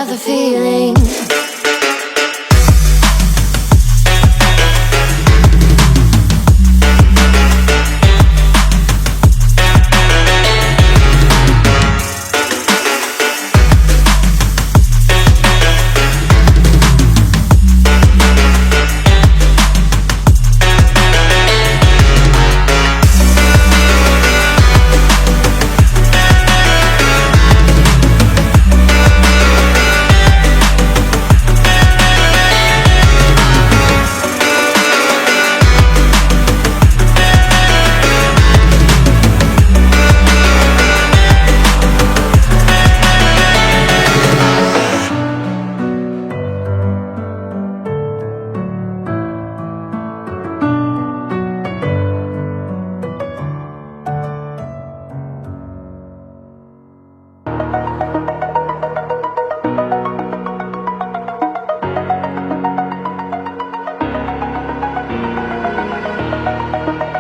the feeling.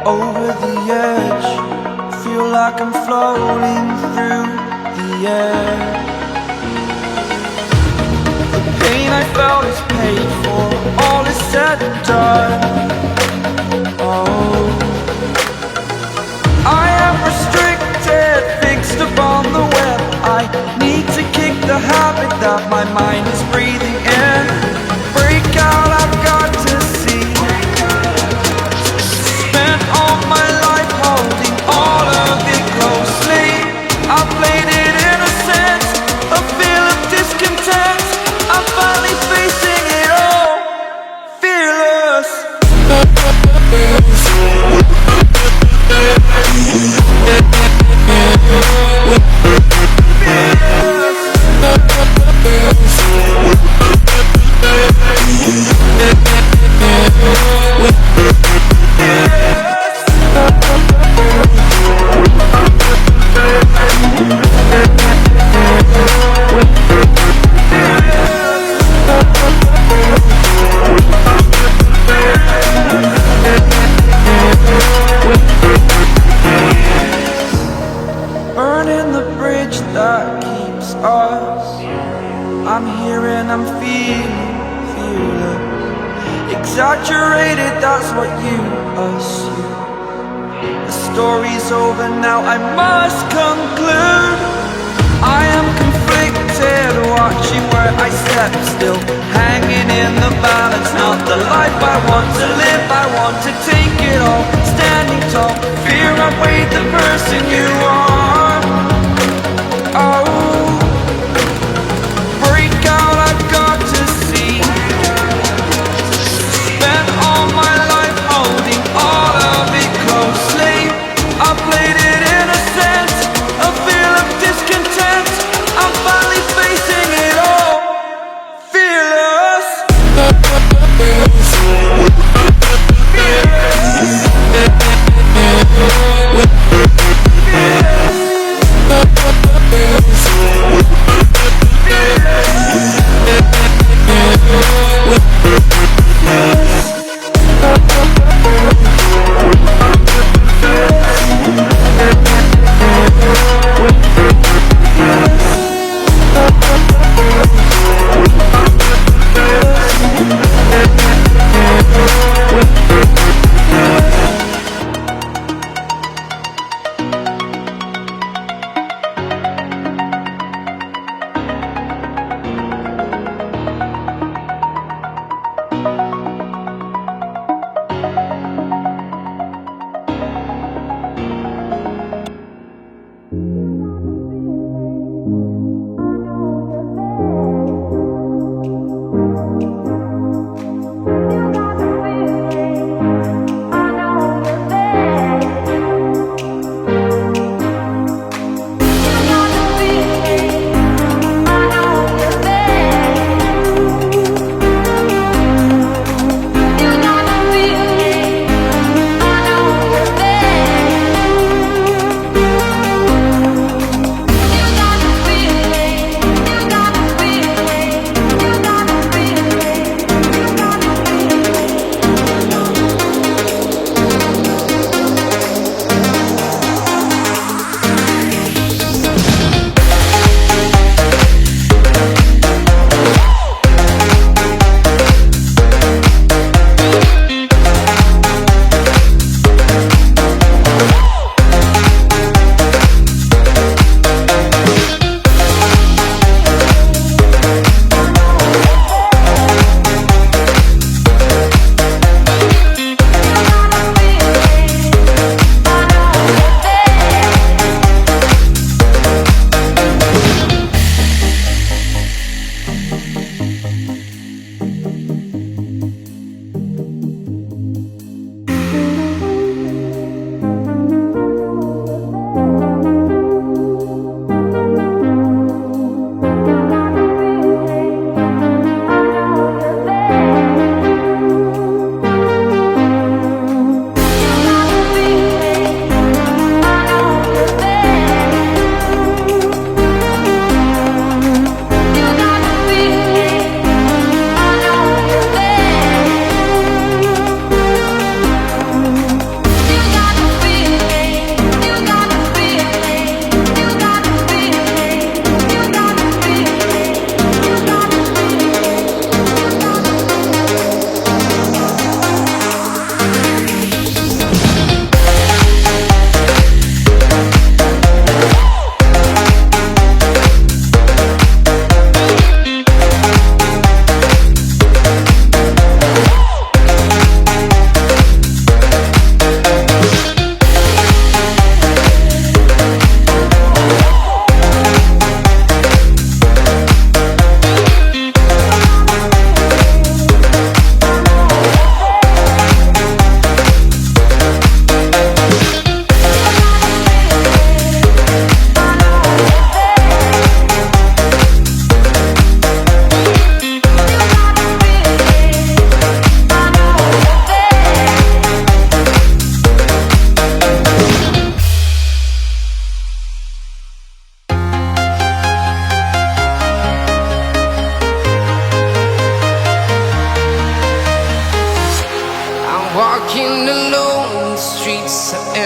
Over the edge, feel like I'm floating through the air. The pain I felt is paid for, all is said and done. Oh, I am restricted, fixed upon the web. I need to kick the habit that my mind is breathing in. Break out, I've got to see. Spent all my life holding all of it closely. I played it innocent, a feel of discontent. I'm finally facing it all, fearless. Burning the bridge that keeps us. I'm here and I'm feeling fearless. Exaggerated, that's what you assume. The story's over now, I must conclude. I am conflicted, watching where I step still, hanging in the balance. Not the life I want to live, I want to take it all. Standing tall, fear outweighed the person you are. Oh, break out, I've got to see. Spent all my life holding all of it closely. I played it innocent, a feel of discontent. I'm finally facing it all, fearless. Fearless.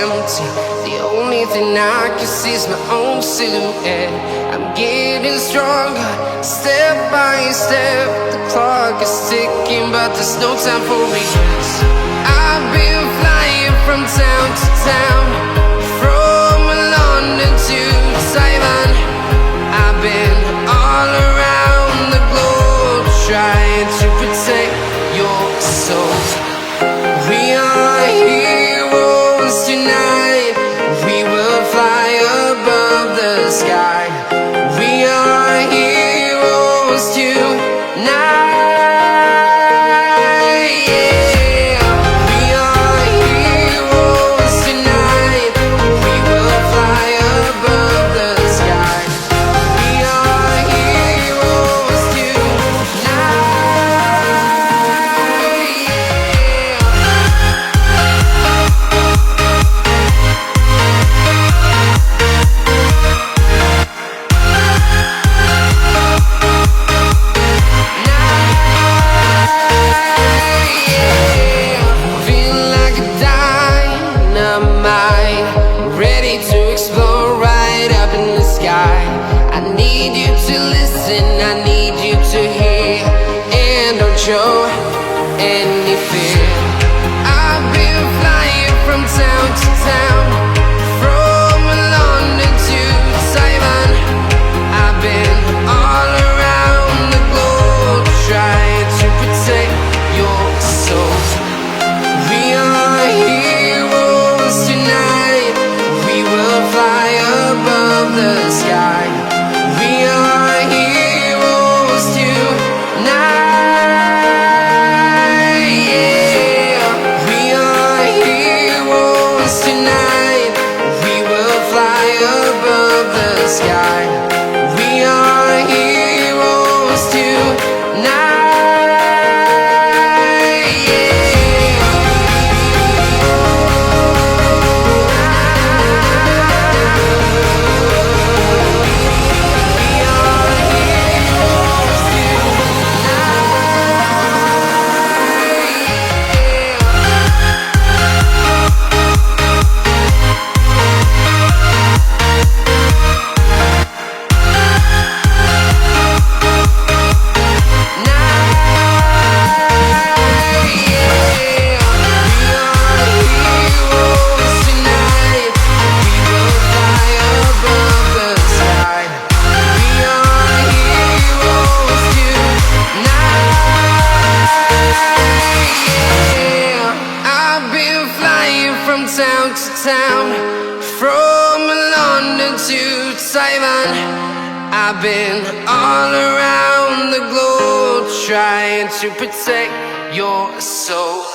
empty. The only thing I can see is my own silhouette. I'm getting stronger, step by step. The clock is ticking, but there's no time for regrets. I've been flying from town to town, from London to Taiwan. I've been all around the globe, trying to protect your soul. We are heroes tonight. We will fly above the sky. We are heroes tonight. Show any fear. I've been flying from town to town, from London to Taiwan. I've been all around the globe, trying to protect your soul. We are heroes tonight. We will fly above the sky. We are heroes tonight. Sky. We are heroes tonight. Town to town, from London to Taiwan. I've been all around the globe, trying to protect your soul.